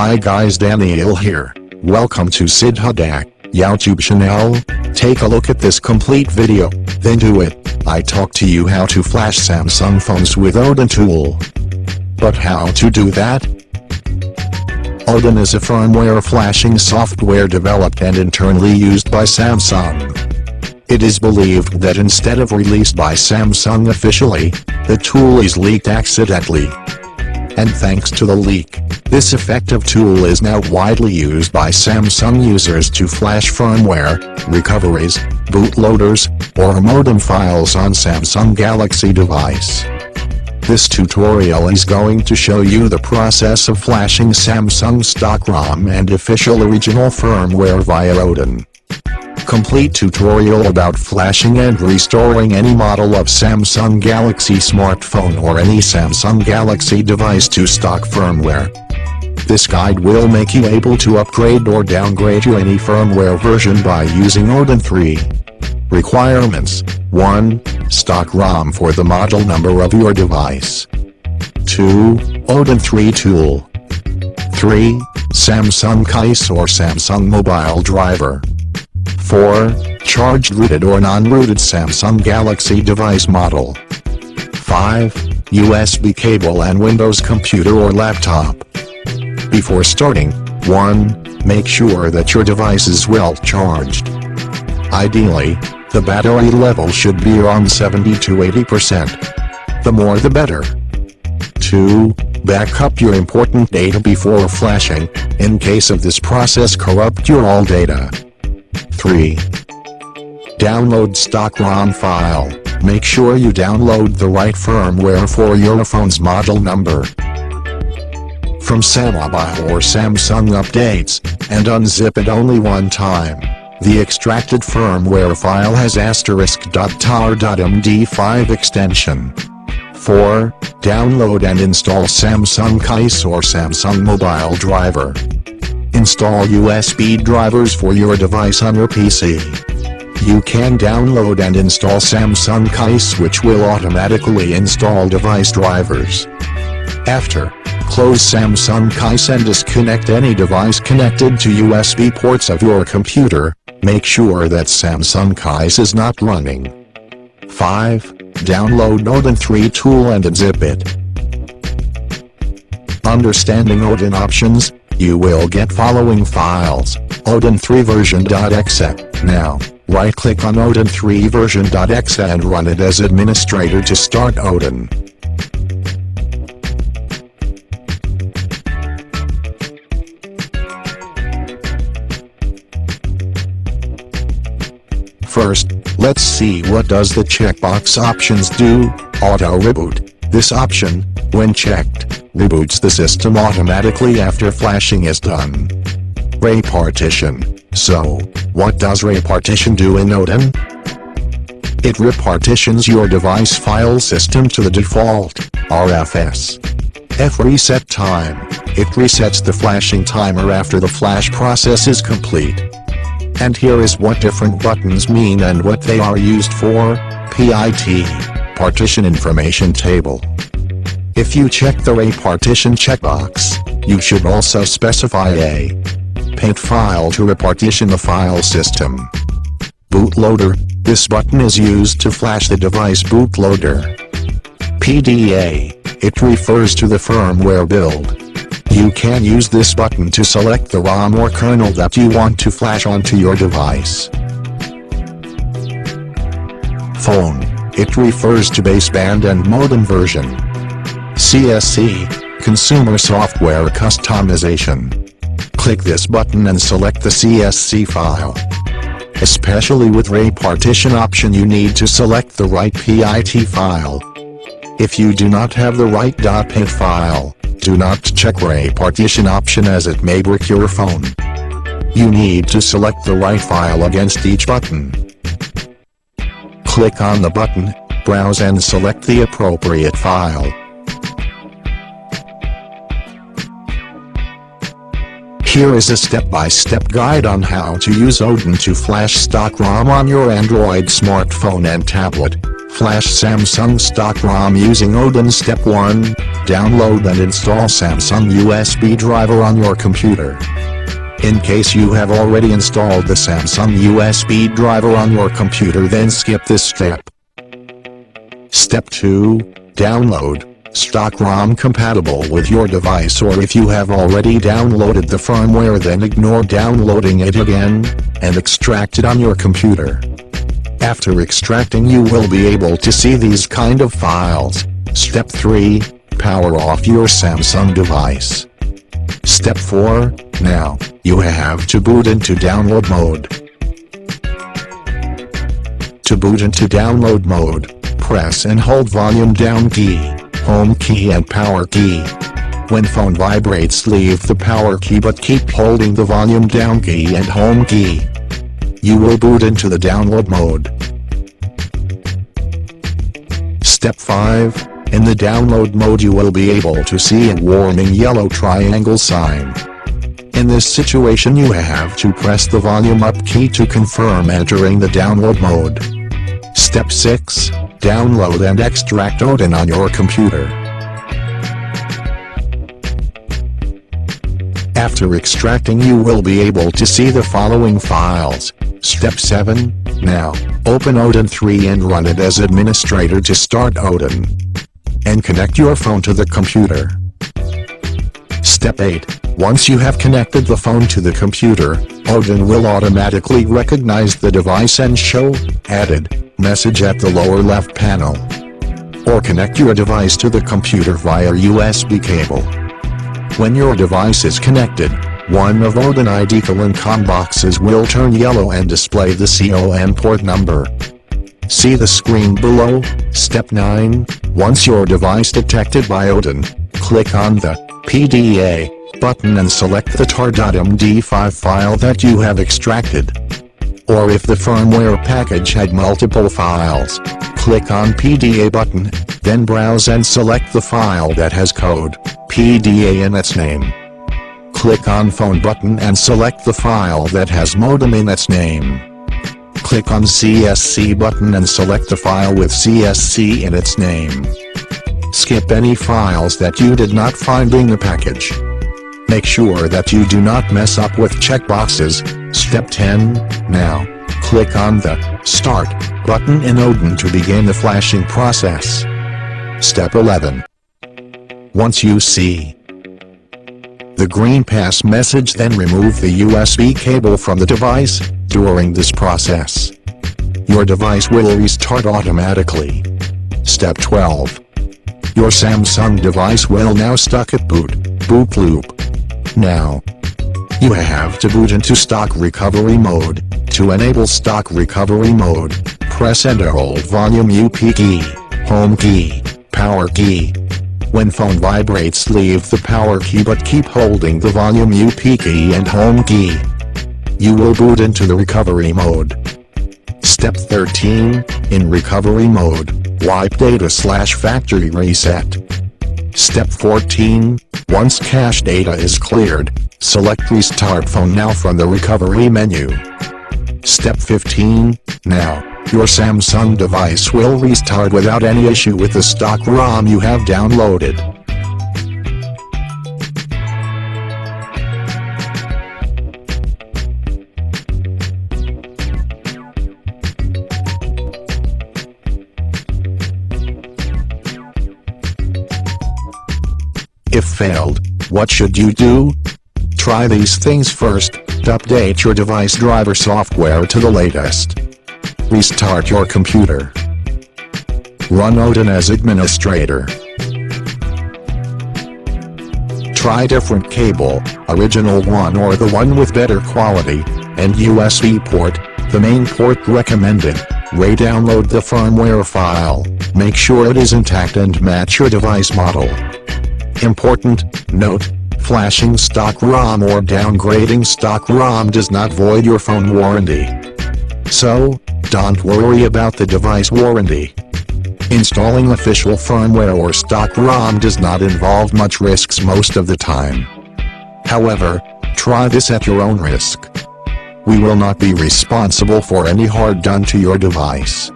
Hi guys, Daniel here. Welcome to SidhuDa YouTube channel. Take a look at this complete video, then do it. I talk to you how to flash Samsung phones with Odin tool. But how to do that? Odin is a firmware flashing software developed and internally used by Samsung. It is believed that instead of released by Samsung officially, the tool is leaked accidentally. And thanks to the leak, this effective tool is now widely used by Samsung users to flash firmware, recoveries, bootloaders, or modem files on Samsung Galaxy device. This tutorial is going to show you the process of flashing Samsung stock ROM and official original firmware via Odin. Complete tutorial about flashing and restoring any model of Samsung Galaxy smartphone or any Samsung Galaxy device to stock firmware. This guide will make you able to upgrade or downgrade to any firmware version by using Odin 3. Requirements: 1. Stock ROM for the model number of your device. 2. Odin 3 tool. 3. Samsung case or Samsung mobile driver. 4. Charged rooted or non-rooted Samsung Galaxy device model. 5. USB cable and Windows computer or laptop. Before starting, 1. Make sure that your device is well charged. Ideally, the battery level should be around 70 to 80%. The more the better. 2. Back up your important data before flashing, in case of this process corrupt your all data. 3. Download stock ROM file. Make sure you download the right firmware for your phone's model number from SidhuDa or Samsung Updates, and unzip it only one time. The extracted firmware file has *tar.md5 extension. 4. Download and install Samsung case or Samsung mobile driver. Install USB drivers for your device on your PC. You can download and install Samsung case, which will automatically install device drivers. After, close Samsung case and disconnect any device connected to USB ports of your computer. Make sure that Samsung case is not running. 5. Download Odin 3 tool and unzip it. Understanding Odin options, you will get following files: Odin 3 version.exe. Now, right-click on Odin 3 version.exe and run it as administrator to start Odin. First, let's see what does the checkbox options do. Auto reboot. This option, when checked, reboots the system automatically after flashing is done. Ray partition. So, what does ray partition do in Odin? It repartitions your device file system to the default RFS. F reset time. It resets the flashing timer after the flash process is complete. And here is what different buttons mean and what they are used for. PIT, partition information table. If you check the ray partition checkbox, you should also specify a paint file to repartition the file system. Bootloader, this button is used to flash the device bootloader. PDA, it refers to the firmware build. You can use this button to select the ROM or kernel that you want to flash onto your device. Phone, it refers to baseband and modem version. CSC, consumer software customization. Click this button and select the CSC file. Especially with ray partition option, you need to select the right PIT file. If you do not have the right .pint file, do not check ray partition option as it may brick your phone. You need to select the right file against each button. Click on the button, browse and select the appropriate file. Here is a step-by-step guide on how to use Odin to flash stock ROM on your Android smartphone and tablet. Flash Samsung stock ROM using Odin. Step 1. Download and install Samsung USB driver on your computer. In case you have already installed the Samsung USB driver on your computer, then skip this step. Step 2. Download stock ROM compatible with your device, or if you have already downloaded the firmware, then ignore downloading it again, and extract it on your computer. After extracting, you will be able to see these kind of files. Step 3. Power off your Samsung device. Step 4. Now, you have to boot into download mode. To boot into download mode, press and hold volume down key, home key and power key. When phone vibrates, leave the power key but keep holding the volume down key and home key. You will boot into the download mode. Step 5. In the download mode, you will be able to see a warning yellow triangle sign. In this situation, you have to press the volume up key to confirm entering the download mode. Step 6. Download and extract Odin on your computer. After extracting, you will be able to see the following files. Step 7. Now, open Odin 3 and run it as administrator to start Odin. And connect your phone to the computer. Step 8. Once you have connected the phone to the computer, Odin will automatically recognize the device and show added message at the lower left panel. Or connect your device to the computer via USB cable. When your device is connected, one of Odin ID COM boxes will turn yellow and display the COM port number. See the screen below. Step 9. Once your device detected by Odin, click on the PDA button and select the tar.md5 file that you have extracted. Or if the firmware package had multiple files, click on PDA button, then browse and select the file that has code PDA in its name. Click on phone button and select the file that has modem in its name. Click on CSC button and select the file with CSC in its name. Skip any files that you did not find in the package. Make sure that you do not mess up with checkboxes. Step 10. Now, click on the Start button in Odin to begin the flashing process. Step 11. Once you see the green pass message, then remove the USB cable from the device. During this process, your device will restart automatically. Step 12. Your Samsung device will now stuck at boot loop. Now, you have to boot into stock recovery mode. To enable stock recovery mode, press and hold volume up key, home key, power key. When phone vibrates, leave the power key but keep holding the volume up key and home key. You will boot into the recovery mode. Step 13. In recovery mode, wipe data/factory reset. Step 14. Once cache data is cleared, select Restart Phone Now from the recovery menu. Step 15. Now, your Samsung device will restart without any issue with the stock ROM you have downloaded. If failed, what should you do? Try these things first. Update your device driver software to the latest. Restart your computer. Run Odin as administrator. Try different cable, original one or the one with better quality, and USB port, the main port recommended. Re-download the firmware file. Make sure it is intact and match your device model. Important note: flashing stock ROM or downgrading stock ROM does not void your phone warranty. So, don't worry about the device warranty. Installing official firmware or stock ROM does not involve much risks most of the time. However, try this at your own risk. We will not be responsible for any harm done to your device.